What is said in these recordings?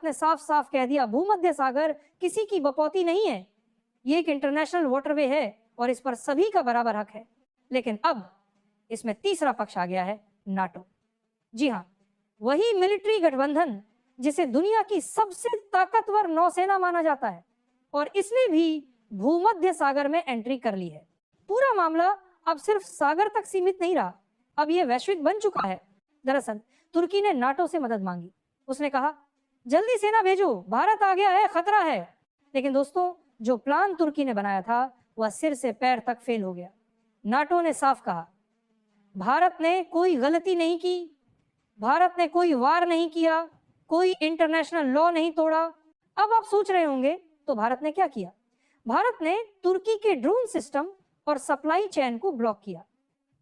ने साफ साफ कह दिया, भूमध्य सागर किसी की बपौती नहीं है, ये एक इंटरनेशनल वाटरवे है और इस पर सभी का बराबर हक है। लेकिन अब इसमें तीसरा पक्ष आ गया है, नाटो। जी हाँ, वही मिलिट्री गठबंधन जिसे दुनिया की सबसे ताकतवर नौसेना माना जाता है, और इसने भी भूमध्य सागर में एंट्री कर ली है। पूरा मामला अब सिर्फ सागर तक सीमित नहीं रहा, अब यह वैश्विक बन चुका है। दरअसल तुर्की ने नाटो से मदद मांगी। उसने कहा, जल्दी सेना भेजो, भारत आ गया है, खतरा है। लेकिन दोस्तों, जो प्लान तुर्की ने बनाया था वह सिर से पैर तक फेल हो गया। नाटो ने साफ कहा, भारत ने कोई गलती नहीं की, भारत ने कोई वार नहीं किया, कोई इंटरनेशनल लॉ नहीं तोड़ा। अब आप सोच रहे होंगे, तो भारत ने क्या किया? भारत ने तुर्की के ड्रोन सिस्टम और सप्लाई चेन को ब्लॉक किया।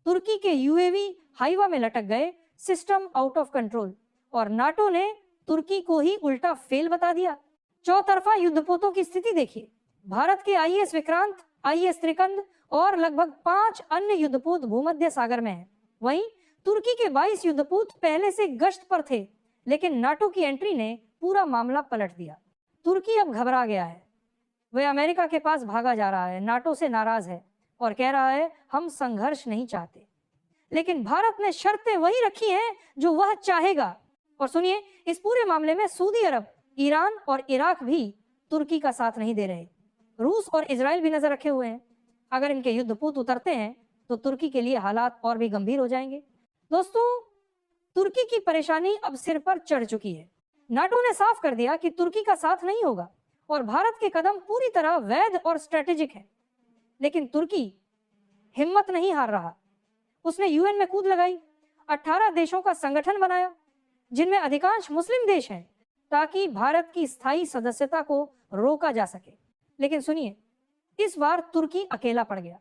तुर्की के यूएवी हाइवा में लटक गए, सिस्टम आउट ऑफ कंट्रोल, और नाटो ने तुर्की को ही उल्टा फेल बता दिया। चौतरफा युद्धपोतों की स्थिति देखिए। भारत के आईएस विक्रांत, आईएस त्रिकंद और लगभग 5 अन्य युद्धपोत भूमध्य सागर में हैं। वहीं तुर्की के 22 युद्धपोत पहले से गश्त पर थे, लेकिन नाटो की एंट्री ने पूरा मामला पलट दिया। तुर्की अब घबरा गया है, वह अमेरिका के पास भागा जा रहा है, नाटो से नाराज है और कह रहा है, हम संघर्ष नहीं चाहते। लेकिन भारत ने शर्तें वही रखी हैं जो वह चाहेगा। और सुनिए, इस पूरे मामले में सऊदी अरब, ईरान और इराक भी तुर्की का साथ नहीं दे रहे। रूस और इजराइल भी नजर रखे हुए हैं। अगर इनके युद्धपोत उतरते हैं तो तुर्की के लिए हालात और भी गंभीर हो जाएंगे। दोस्तों, तुर्की की परेशानी अब सिर पर चढ़ चुकी है। नाटो ने साफ कर दिया कि तुर्की का साथ नहीं होगा और भारत के कदम पूरी तरह वैध और स्ट्रेटेजिक है। लेकिन तुर्की हिम्मत नहीं हार रहा। उसने यूएन में कूद लगाई, 18 देशों का संगठन बनाया जिनमें अधिकांश मुस्लिम देश हैं, ताकि भारत की स्थायी सदस्यता को रोका जा सके। लेकिन सुनिए, इस बार तुर्की अकेला पड़ गया।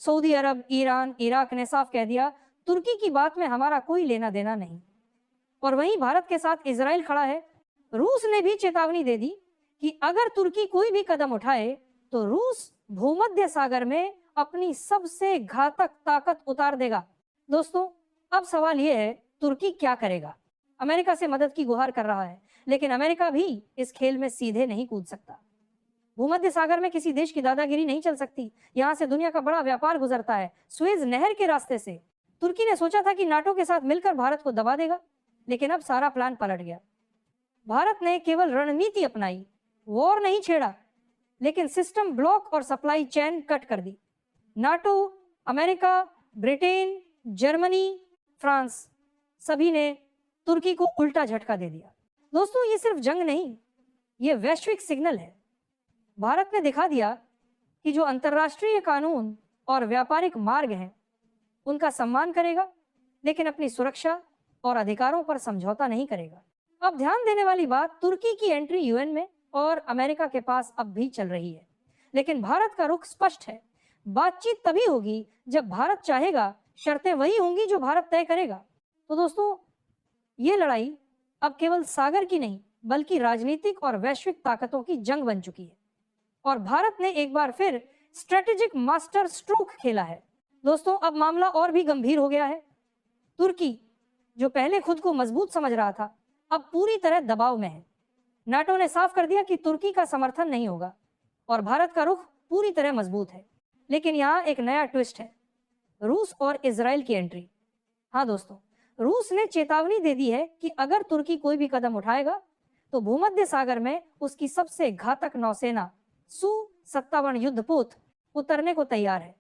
सऊदी अरब, ईरान, इराक ने साफ कह दिया, तुर्की की बात में हमारा कोई लेना देना नहीं। और वहीं भारत के साथ इजराइल खड़ा है। रूस ने भी चेतावनी दे दी कि अगर तुर्की कोई भी कदम उठाए तो रूस भूमध्य सागर में अपनी सबसे घातक ताकत उतार देगा। दोस्तों, अब सवाल यह है, तुर्की क्या करेगा? अमेरिका से मदद की गुहार कर रहा है, लेकिन अमेरिका भी इस खेल में सीधे नहीं कूद सकता। भूमध्य सागर में किसी देश की दादागिरी नहीं चल सकती। यहाँ से दुनिया का बड़ा व्यापार गुजरता है, सुएज नहर के रास्ते से। तुर्की ने सोचा था कि नाटो के साथ मिलकर भारत को दबा देगा, लेकिन अब सारा प्लान पलट गया। भारत ने केवल रणनीति अपनाई, वॉर नहीं छेड़ा, लेकिन सिस्टम ब्लॉक और सप्लाई चेन कट कर दी। NATO, America, Britain, Germany, France, सभी ने तुर्की को उल्टा झटका दे दिया। दोस्तों, ये सिर्फ जंग नहीं, ये वैश्विक सिग्नल है। भारत ने दिखा दिया कि जो अंतर्राष्ट्रीय कानून और व्यापारिक मार्ग हैं उनका सम्मान करेगा, लेकिन अपनी सुरक्षा और अधिकारों पर समझौता नहीं करेगा। अब ध्यान देने वाली बात, तुर्की की एंट्री यूएन में और अमेरिका के पास अब भी चल रही है, लेकिन भारत का रुख स्पष्ट है। बातचीत तभी होगी जब भारत चाहेगा, शर्तें वही होंगी जो भारत तय करेगा। तो दोस्तों, ये लड़ाई अब केवल सागर की नहीं, बल्कि राजनीतिक और वैश्विक ताकतों की जंग बन चुकी है, और भारत ने एक बार फिर स्ट्रेटेजिक मास्टर स्ट्रोक खेला है। दोस्तों, अब मामला और भी गंभीर हो गया है। तुर्की, जो पहले खुद को मजबूत समझ रहा था, अब पूरी तरह दबाव में है। नाटो ने साफ कर दिया कि तुर्की का समर्थन नहीं होगा और भारत का रुख पूरी तरह मजबूत है। लेकिन यहाँ एक नया ट्विस्ट है, रूस और इजराइल की एंट्री। हाँ दोस्तों, रूस ने चेतावनी दे दी है कि अगर तुर्की कोई भी कदम उठाएगा तो भूमध्य सागर में उसकी सबसे घातक नौसेना सु-57 युद्धपोत उतरने को तैयार है।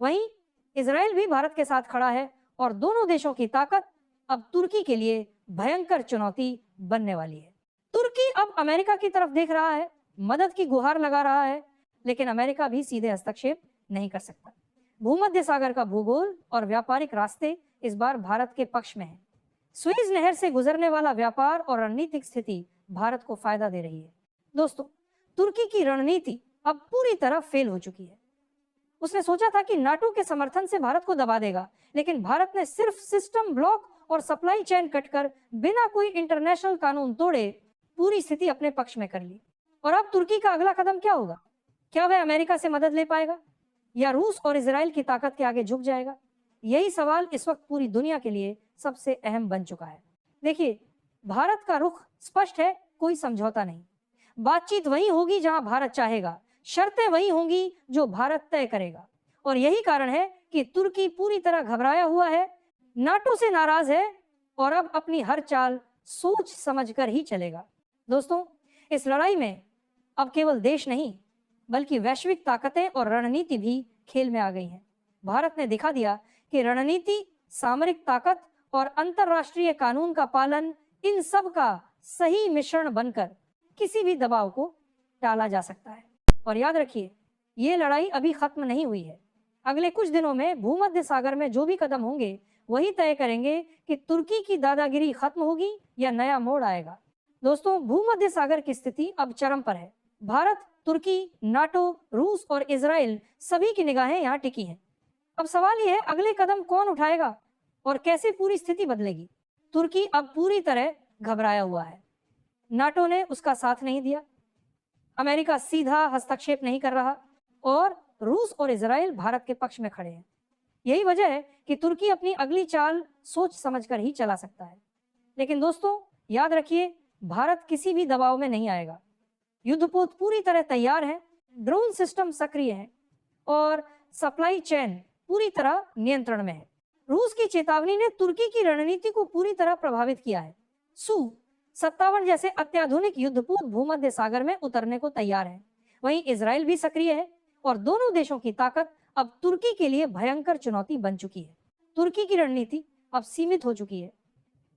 वहीं इजराइल भी भारत के साथ खड़ा है और दोनों देशों की ताकत अब तुर्की के लिए भयंकर चुनौती बनने वाली है। तुर्की अब अमेरिका की तरफ देख रहा है, मदद की गुहार लगा रहा है, लेकिन अमेरिका भी सीधे हस्तक्षेप नहीं कर सकता। भूमध्य सागर का भूगोल और व्यापारिक रास्ते इस बार भारत के पक्ष में है। सुएज नहर से गुजरने वाला व्यापार और रणनीतिक स्थिति भारत को फायदा दे रही है। दोस्तों, तुर्की की रणनीति अब पूरी तरह फेल हो चुकी है। उसने सोचा था कि नाटो के समर्थन से भारत को दबा देगा, लेकिन भारत ने सिर्फ सिस्टम ब्लॉक और सप्लाई चेन कटकर बिना कोई इंटरनेशनल कानून तोड़े पूरी स्थिति अपने पक्ष में कर ली। और अब तुर्की का अगला कदम क्या होगा? क्या वह अमेरिका से मदद ले पाएगा या रूस और इजराइल की ताकत के आगे झुक जाएगा? यही सवाल इस वक्त पूरी दुनिया के लिए सबसे अहम बन चुका है। देखिए, भारत का रुख स्पष्ट है, कोई समझौता नहीं। बातचीत वही होगी जहां भारत चाहेगा, शर्तें वही होंगी जो भारत तय करेगा। और यही कारण है कि तुर्की पूरी तरह घबराया हुआ है, नाटो से नाराज है और अब अपनी हर चाल सोच समझकर ही चलेगा। दोस्तों, इस लड़ाई में अब केवल देश नहीं बल्कि वैश्विक ताकतें और रणनीति भी खेल में आ गई हैं। भारत ने दिखा दिया कि रणनीति, सामरिक ताकत और अंतर्राष्ट्रीय कानून का पालन, इन सब का सही मिश्रण बनकर किसी भी दबाव को टाला जा सकता है। और याद रखिए, ये लड़ाई अभी खत्म नहीं हुई है। अगले कुछ दिनों में भूमध्य सागर में जो भी कदम होंगे वही तय करेंगे कि तुर्की की दादागिरी खत्म होगी या नया मोड़ आएगा। दोस्तों, भूमध्य सागर की स्थिति अब चरम पर है। भारत, तुर्की, नाटो, रूस और इजराइल सभी की निगाहें यहाँ टिकी हैं। अब सवाल यह है, अगले कदम कौन उठाएगा और कैसे पूरी स्थिति बदलेगी। तुर्की अब पूरी तरह घबराया हुआ है। नाटो ने उसका साथ नहीं दिया, अमेरिका सीधा हस्तक्षेप नहीं कर रहा और रूस और इजराइल भारत के पक्ष में खड़े हैं। यही वजह है कि तुर्की अपनी अगली चाल सोच समझकर ही चला सकता है। लेकिन दोस्तों, याद रखिए, भारत किसी भी दबाव में नहीं आएगा। युद्धपोत पूरी तरह तैयार है, ड्रोन सिस्टम सक्रिय है और सप्लाई चेन पूरी तरह नियंत्रण में है। रूस की चेतावनी ने तुर्की की रणनीति को पूरी तरह प्रभावित किया है। Su-57 जैसे अत्याधुनिक युद्धपोत भूमध्य सागर में उतरने को तैयार है। वहीं इजराइल भी सक्रिय है और दोनों देशों की ताकत अब तुर्की के लिए भयंकर चुनौती बन चुकी है। तुर्की की रणनीति अब सीमित हो चुकी है।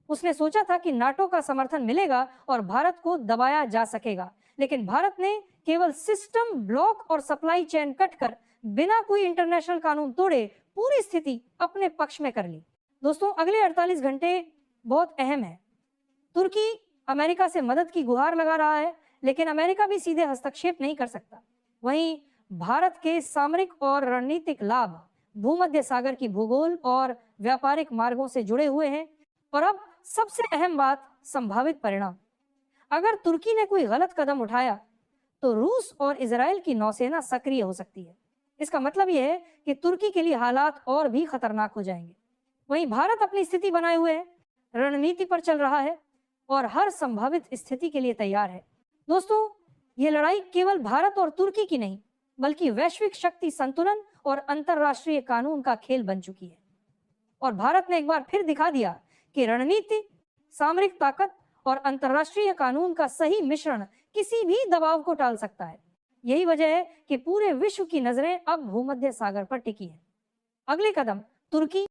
उसने सोचा था कि नाटो का समर्थन मिलेगा और भारत को दबाया जा सकेगा, लेकिन भारत ने केवल सिस्टम, ब्लॉक और सप्लाई चेन कट कर बिना कोई इंटरनेशनल कानून तोड़े पूरी स्थिति अपने पक्ष में कर ली। दोस्तों, अगले 48 घंटे बहुत अहम है। तुर्की अमेरिका से मदद की गुहार लगा रहा है, लेकिन अमेरिका भी सीधे हस्तक्षेप नहीं कर सकता। वहीं भारत के सामरिक और रणनीतिक लाभ भूमध्य सागर की भूगोल और व्यापारिक मार्गों से जुड़े हुए हैं। और अब सबसे अहम बात, संभावित परिणाम। अगर तुर्की ने कोई गलत कदम उठाया तो रूस और इजराइल की नौसेना सक्रिय हो सकती है। इसका मतलब यह है कि तुर्की के लिए हालात और भी खतरनाक हो जाएंगे। वहीं भारत अपनी स्थिति बनाए हुए है, रणनीति पर चल रहा है और हर संभावित स्थिति के लिए तैयार है। दोस्तों, ये लड़ाई केवल भारत और तुर्की की नहीं बल्कि वैश्विक शक्ति संतुलन और अंतर्राष्ट्रीय कानून का खेल बन चुकी है। और भारत ने एक बार फिर दिखा दिया कि रणनीति, सामरिक ताकत और अंतर्राष्ट्रीय कानून का सही मिश्रण किसी भी दबाव को टाल सकता है। यही वजह है कि पूरे विश्व की नजरें अब भूमध्य सागर पर टिकी है। अगले कदम तुर्की